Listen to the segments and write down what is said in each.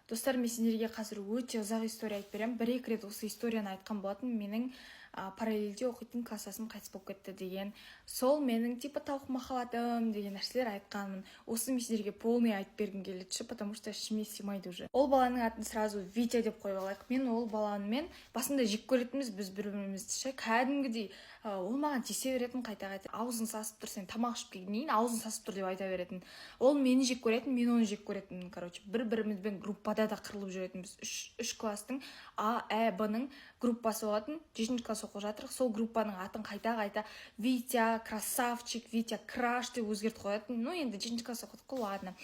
Достар, мен сендерге қазір өте ұзақ история айтып беремін. Бір-екі рет осы историяны айтқан болатын. Менің параллельде оқитын класстасым қайтыс болып кетті деген. Сол менің типа тауық махаббатым деген нәрселер айтқанмын. Осы мен сендерге полный айтып бергім келеді, потому что ішіме сыймайды уже. Ол баланың атын сразу Витя деп қойып алайық. Мен ол баламен басында жек көретінбіз біз бір-бірімізді ше. Кәдімгідей ол маған тисе беретін қайта-қайта. Аузын сасып тұр, сен тамақ ішіп келгеннен аузын сасып тұр деп айта беретін. Ол мені жек көретін, мен оны жек көретінмін, короче. Бір-бірімізбен группада да қырылып жүретінбіз. Үш класстың А, Ә, Б-ның группасы болатын. 7-ші класс оқып жатырық. Сол группаның атын қайта-қайта Витя, красавчик, Витя, краш деп өзгертіп қоятын. Ну, енді 7-ші класс оқыдық қой, ладно.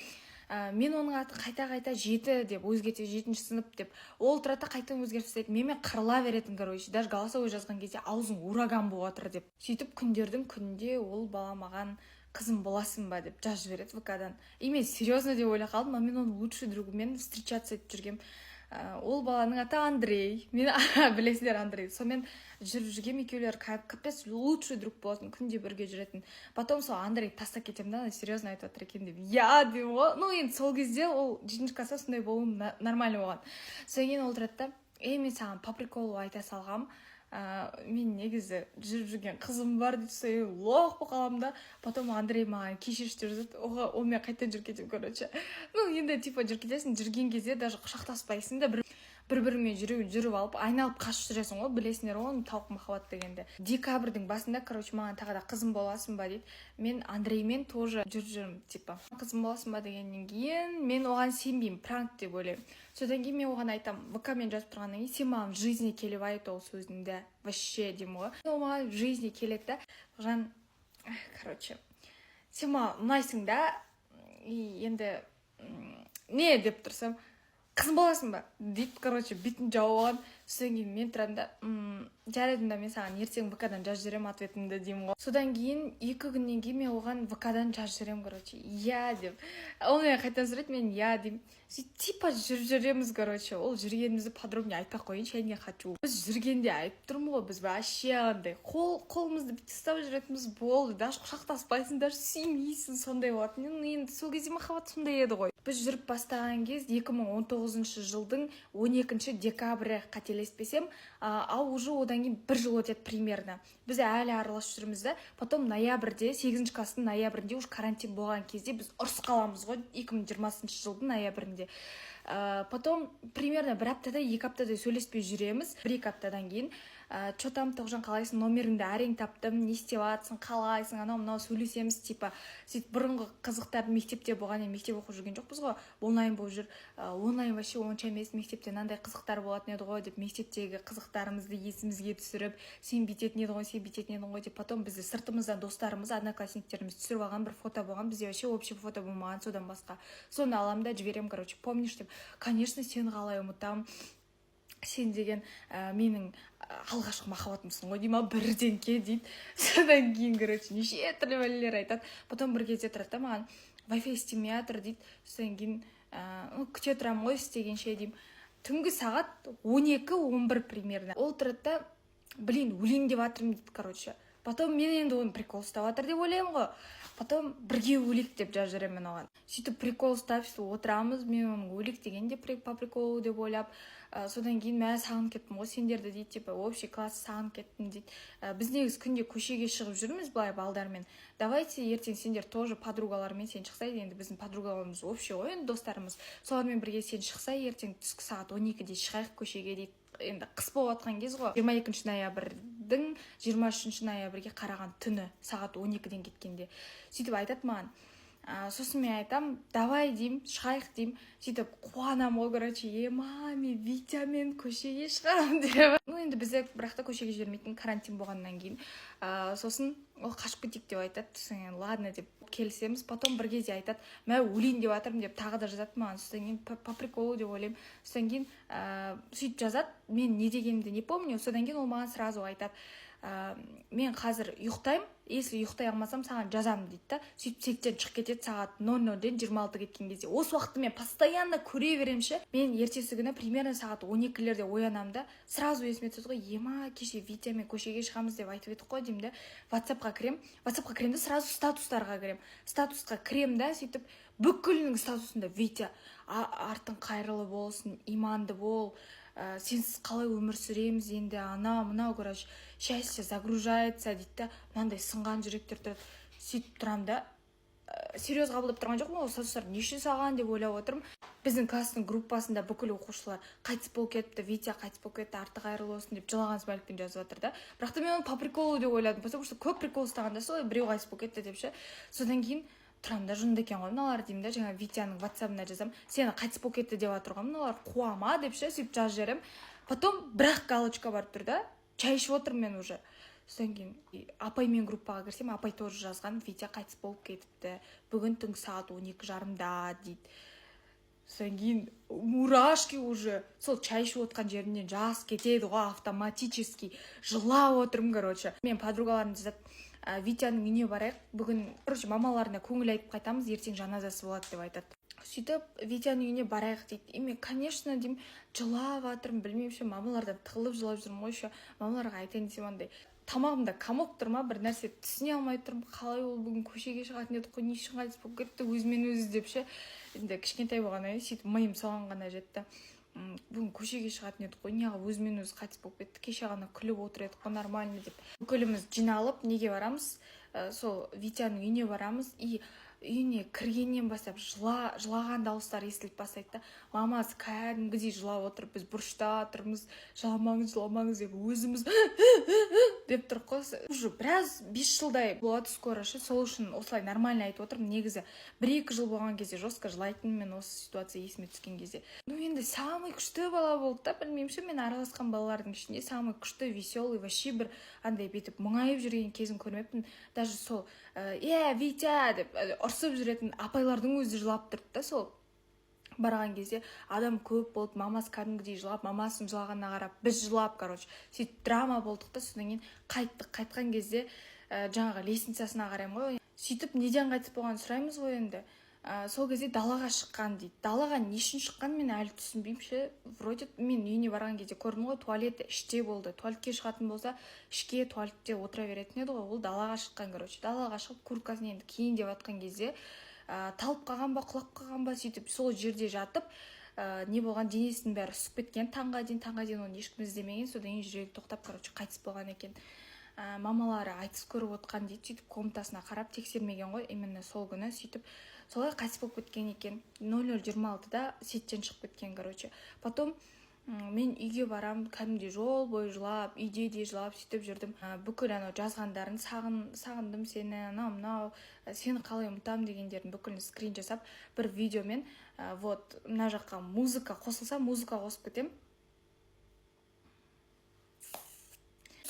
Мен оның атын қайта-қайта 7 деп өзгерте, 7-ші сынып деп. Ол тұрата қайтадан өзгертіп тастайды. Менімен қырыла беретін, короче. Даже голосовой жазған кезде аузың ураган болып отыр деп. Сөйтіп күндердің күнінде ол бала маған қызым боласың ба деп жазып жібереді ВК-дан. И мен серьезно деп ойлап қалдым, мен оның лучший другымен встречаться етіп жүргем. Ол баланың аты Андрей. Мен білесіңдер Андрей. Сонымен жүріп жүргем, екеулер капец лучший друг болатын, күнде бірге жүретін. Потом сол Андрей тастап кетем да, серьезно айтып отыр екен деп. Я деймін ғой. Ну енді сол кезде ол 7-ші класста сондай болуы нормально болған. Содан кейін ол тұрады да, мен саған по приколу айта салғам. Мен негізі жүріп жүрген қызым бар дейді, сол лох болып қаламын да. Потом Андрей маған кешірші деп жазады, ол мен қайтадан жүріп кетем, короче. Ну енді типа жүріп кетесің, жүрген кезде даже құшақтаспайсың да, бір-бірімен жүріп алып айналып қашып жүресің ғой, білесіңдер ғой тауық махаббат дегенде. Декабрьдің басында, короче, маған тағы да қызым боласың ба дейді. Мен Андреймен тоже жүрмін, типа қызым боласың ба дегеннен кейін мен оған сенбеймін, пранк деп ойлаймын. Содан кейін мен оған айтам, ВК-мен жазып тұрғаннан кейін сен маған в жизни келіп айт ол сөзіңді, вообще деймін ғой. Ол маған в жизни келеді да, жан, короче, сен маған ұнайсың да, енді не деп тұрсам, қызым боласың ба дейді, короче, бетін жауып алған. Содан кейін мен тұрамын да, жарайды да, мен саған ертең ВК-дан жазып жіберем ответімді деймін ғой. Содан кейін 2 күннен кейін мен оған ВК-дан жазып жіберем, короче, я деп. Ол мен қайтадан сұрайды, мен я деймін. Сөйтіп типа жүріп жүреміз, короче. Ол жүргенімізді подробнее айтпай қойыншы, я не хочу. Біз жүргенде айтып тұрмын ғой, біз вообще андай қолымызды бүйтіп ұстап жүретініміз болды. Даже құшақтаспайсың, даже сүймейсің, сондай болатын. Енді сол кезде махаббат сондай еді ғой. Біз жүріп бастаған кез 2019 жылдың 12 декабрі қателеспесем, ал уже одан кейін 1 жыл өтеді примерно. Біз әлі араласып жүрміз да. Потом ноябрьде, 8-ші класстың ноябрьінде уж карантин болған кезде біз ұрыс қаламыз ғой, 2020 жылдың ноябрьінде. Потом примерно 1 аптада, 2 аптада сөйлеспей жүреміз. 1-2 аптадан кейін что там, Тоғжан, қалайсың, номеріңді әрең таптым, не істеп жатсың, қалайсың, анау сөйлесеміз, типа. Сөйтіп бұрынғы қызықтар мектепте болған, мектеп оқып жүрген жоқпыз ғой, онлайн болып жүр. Онлайн вообще онша емес, мектепте мынандай қызықтар болатын еді ғой деп, мектептегі қызықтарымызды есімізге түсіріп, сен бүйтетін едің ғой, сен бүйтетін едің ғой деп. Потом бізді сыртымыздан достарымыз, одноклассниктеріміз түсіріп алған бір фото болған, бізде вообще общий фото болмаған, содан басқа. Соны аламын да жіберем, короче, помнишь деп. Конечно, сені қалай ұмытамын. Сен деген менің алғашқы махаббатымсың ғой дейма, бірден ке дейді. Содан кейін, короче, неше түрлі бәлелер айтады. Потом бір кезде тұрады да маған, Wi-Fi істемей жатыр дейді. Содан кейін күте тұрамын ғой істегенше деймін. Түнгі сағат 12-11 примерно. Ол тұрады да, блин, өлейін деп жатырмын дейді, короче. Потом мен енді оны прикол ұстап жатыр деп ойлаймын ғой. Потом бірге өлейік деп жазып жүремін оған. Сөйтіп прикол ұстап отырамыз, мен оның өлейік дегенде по приколу деп ойлап. Содан кейін мен сағынып кеттім ғой сендерді дейді, типа общий класс сағынып кеттім дейді. Біз негізі күнде көшеге шығып жүрміз былай балдармен. Давайте ертең сендер тоже подругалармен сен шықсай, енді біздің подругаларымыз общий ғой, енді достарымыз. Солармен бірге сен шықсай, ертең түскі сағат 12-де шығайық көшеге дейді. Енді қыс болып жатқан кез ғой. 22 ноябрьдің 23 ноябрьге қараған түні сағат 12-ден кеткенде. Сөйтіп айтады маған. Сосын мен айтам, давай дейм, шығайық дейм. Сөйтіп қуанам ғой, короче, мен Витямен көшеге шығамын деп. Ну енді бізде бірақта көшеге жібермейтін карантин болғаннан кейін. Сосын ол қашып кетейік деп айтады. Сосын ладно деп келісеміз. Потом бір кезде айтады, мен өлейін деп жатырмын деп тағы да жазады маған. Содан кейін по приколу деп ойлаймын. Содан кейін сөйтіп жазады. Мен не дегенімді не помню. Содан кейін ол маған сразу айтады. Мен қазір ұйықтаймын, если ұйықтай алмасам саған жазамын дейді да. Сөйтіп сеттен шығып кетеді сағат 00-ден 26 кеткен кезде. Осы уақытты мен постоянно көре беремші. Мен ертесі күні примерно сағат 12-лерде оянам да, сразу есіме түседі ғой, кеше Витямен көшеге шығамыз деп айтып едік қой деймін да. WhatsApp-қа кірем да, сразу статустарға кірем. Статусқа кірем да, сөйтіп бүкілінің статусында Витя, артың қайырлы болсын, иманды бол, сенсіз қалай өмір сүреміз енді, мынау короче счастье загружается дейді да, мынандай сынған жүректер тұрады. Сөйтіп тұрам да, серьез қабылдап тұрған жоқпын, ол сатушылар неше саған деп ойлап отырмын. Біздің класстың группасында бүкіл оқушылар қайтыс болып кетті, Витя қайтыс болып кетті, арты қайырлы болсын деп жылаған смайликпен жазып жатыр да. Бірақ та мен оны по приколу деп ойладым, потому что көп прикол ұстағанда солай біреу қайтыс болып кетті деп ше. Содан кейін тұрам да, жынды екен ғой мыналар деймін да, жаңа Витяның WhatsApp-ына жазам, сені қайтыс болып кетті деп жатыр ғой мыналар, қуама деп ше, сөйтіп жазып жіберемін. Потом бірақ галочка барып тұр да, чай ішіп отырмын мен уже. Содан кейін апаймен группаға кірсем, апай тоже жазған, Витя қайтыс болып кетіпті, бүгін түнгі сағат 12:30 дейді. Содан кейін мурашки уже сол чай ішіп отқан жерінен жас кетеді ғой автоматически, жылап отырмын короче. Мен подругаларым жазып, Витяның үйіне барайық, бүгін короче мамаларына көңіл айтып қайтамыз, ертең жаназасы болады деп айтады. Сөйтіп Витяның үйіне барайық дейді. Мен конечно деймін, жылап жатырмын, білмеймін ше, мамалардан тығылып жылап жүрмін ғой ше. Мамаларға айтайын десем андай тамағымда комок тұр ма, бір нәрсе түсіне алмай тұрмын, қалай ол бүгін көшеге шығатын еді ғой, не үшін қайтыс болып кетті өзімен өзі деп ше. Енді кішкентай болғаннан кейін сөйтіп миым соған ғана жетті. Бүгін көшеге шығатын еді ғой, неға өзімен өзі қайтыс болып кетті, кеше ғана күліп отыр едік қой, нормально деп. Бүкіліміз жиналып неге барамыз, сол Витяның үйіне барамыз, и үйіне кіргеннен бастап жылаған дауыстар естіліп бастайды да. Мамасы кәдімгідей жылап отыр, біз бұрышта тұрмыз, жыламаңыз деп өзіміз деп тұрып қойсы. Уже біраз 5 жылдай болады скоро ше, сол үшін осылай нормально айтып отырмын. Негізі 1-2 жыл болған кезде жестко жылайтын мен осы ситуация есіме түскен кезде. Енді самый күшті бала болды да, білмеймін ше, мен араласқан балалардың ішінде самый күшті, веселый, вообще бір андай бетіп мұңайып жүрген кезін көрмеппін. Даже сол Витя деп ұрсып жүретін апайлардың өзі жылап тұрды да. Сол барған кезде адам көп болды, мамасы кәдімгідей жылап, мамасының жылағанына қарап біз жылап, короче сөйтіп драма болдық та. Содан кейін қайтқан кезде жаңағы лестницасына қараймын ғой, сөйтіп неден қайтыс болғанын сұраймыз ғой енді. Сол кезде далаға шыққан дейді. Далаға не үшін шыққан мен әлі түсінбеймін ше. Вроде мен үйіне барған кезде көрдім ғой, туалеті іште болды. Туалетке шығатын болса, ішке туалетте отыра беретін еді ғой. Ол далаға шыққан, короче. Далаға шығып курткасын енді киін деп жатқан кезде талып қалған ба, құлап қалған ба, сөйтіп сол жерде жатып, не болған, денесінің бәрі үсіп кеткен, таңға дейін оны ешкім іздемеген. Содан кейін жүрегі тоқтап, короче, қайтыс болған екен. Мамалары айтыс көріп отқан дейді, сөйтіп комнатасына қарап тексермеген ғой, именно сол күні сөйтіп солай қайтыс болып кеткен екен. 00:26-да сеттен шығып кеткен, короче. Потом мен үйге барам, кәдімгідей жол бойы жылап, үйде де жылап сөйтіп жүрдім. Бүкіл анау жазғандарын, сағындым сені, мынау, сені қалай ұмытам дегендерін бүкілін скрин жасап, бір видеомен, вот мына жаққа музыка қосылса, музыка қосып кетем.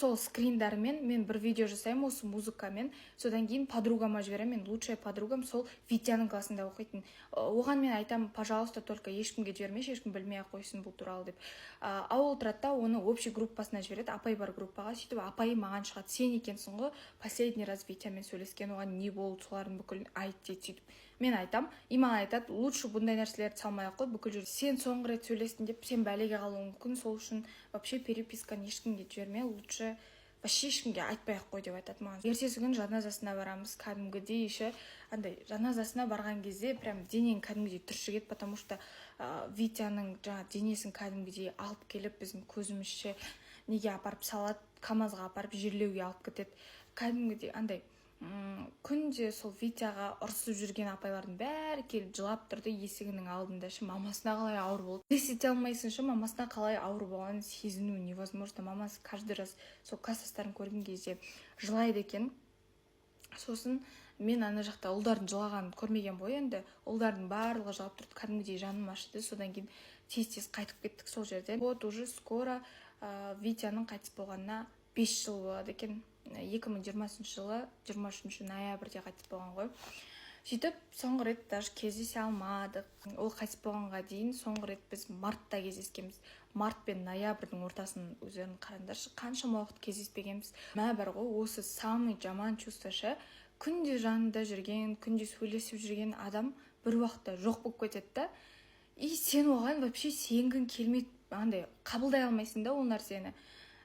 Сол скриндармен мен бір видео жасаймын осы музыкамен. Содан кейін подругама жіберемін. Мен лучшая подругам сол Витяның классында оқитын. Оған мен айтамын, пожалуйста, только ешкімге жібермеші, ешкім білмей-ақ қойсын бұл туралы деп. Ол тұрады да, оны общий группасына жібереді, апай бар группаға. Сөйтіп апай маған шығады, сен екенсің ғой, последний раз Витямен сөйлескен, оған не болды, солардың бүкілін айт дейді. Сөйтіп мен айтам, иман айтады, лучше бұндай нәрселерді салмай-ақ қой, бүкіл жүр. Сен соңғы рет сөйлестің деп, сен бәлеге қалуың мүмкін, сол үшін вообще переписканы ешкімге жіберме, лучше вообще ешкімге айтпай-ақ қой деп айтады маған. Ертесі күн жаназасына барамыз, кәдімгідей ше, андай жаназасына барған кезде прям денең кәдімгідей түршігеді, потому что Витяның жаңа денесін кәдімгідей алып келіп біздің көзімізше неге апарып салады, КамАЗға апарып жерлеуге алып кетеді. Кәдімгідей андай күнде сол Витяға ұрсып жүрген апайлардың бәрі келіп жылап тұрды есігінің алдында ше. Мамасына қалай ауыр болды, елестете алмайсың ше, мамасына қалай ауыр болғанын сезіну невозможно. Мамасы каждый раз сол кассастарын көрген кезде жылайды екен. Сосын мен ана жақта ұлдардың жылағанын көрмеген ғой енді, ұлдардың барлығы жылап тұрды, кәдімгідей жаным ашыды. Содан кейін тез қайтып кеттік сол жерден. Вот уже скоро Витяның қайтыс болғанына 5 жыл болады екен. 2020 жылы 23 ноябрьде қайтыс болған ғой. Сөйтіп соңғы рет даже кездесе алмадық. Ол қайтыс болғанға дейін соңғы рет біз мартта кездескенбіз. Март пен ноябрьдің ортасын өздерің қараңдаршы, қаншама уақыт кездеспегенбіз. Мә бар ғой, осы самый жаман чувство ше. Күнде жанында жүрген, күнде сөйлесіп жүрген адам бір уақытта жоқ болып кетеді да. И сен оған вообще сенгің келмейді, андай қабылдай алмайсың да ол нәрсені.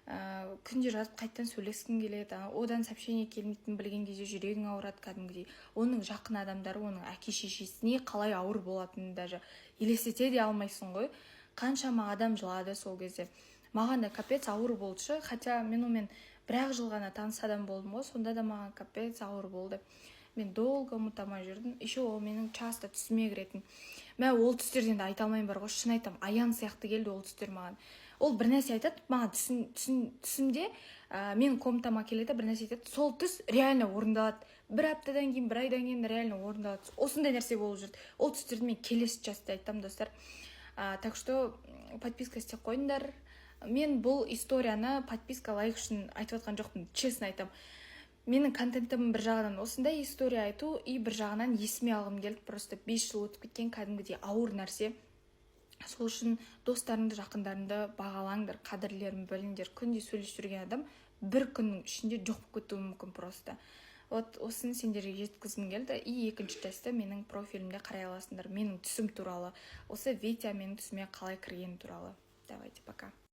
Күнде жазып қайттан сөйлескің келеді, одан сообщение келмейтін білген кезде жүрегің ауырады кәдімгідей. Оның жақын адамдары, оның әке шешесіне қалай ауыр болатынын даже елестете де алмайсың ғой. Қаншама адам жылады сол кезде. Маған да капец ауыр болды шы, хотя мен онымен бір-ақ жыл ғана таныс адам болдым ғой, сонда да маған капец ауыр болды. Мен долго ұмыта алмай жүрдім. Еще ол менің часто түсіме кіретін. Мә ол түстерден де айта алмайым бар ғой, шын айтам, аян сияқты келді ол түстер маған. Ол бір нәрсе айтады, маған түсімде мен комнатама келеді, бір нәрсе айтады, сол түс реально орындалады. Бір аптадан кейін, бір айдан кейін реально орындалады. Осындай нәрсе болып жүрді. Ол түстерді мен келесі часто айтам, достар. Так что подписка істеп қойыңдар. Мен бұл историяны подписка, лайк үшін айтып жатқан жоқпын, честно айтам. Менің контентім бір жағынан осындай история айту, и бір жағынан есіме алғым келді. Просто 5 жыл өтіп кеткен кәдімгідей ауыр нәрсе. Сол үшін достарыңды, жақындарыңды бағалаңдар, қадірлерін біліңдер. Күнде сөйлесіп жүрген адам бір күннің ішінде жоқ болып кетуі мүмкін просто. Вот осыны сендерге жеткізгім келді. И екінші частьта менің профилімде қарай аласыңдар, менің түсім туралы. Осы Витя менің түсіме қалай кіргені туралы. Давайте, пока.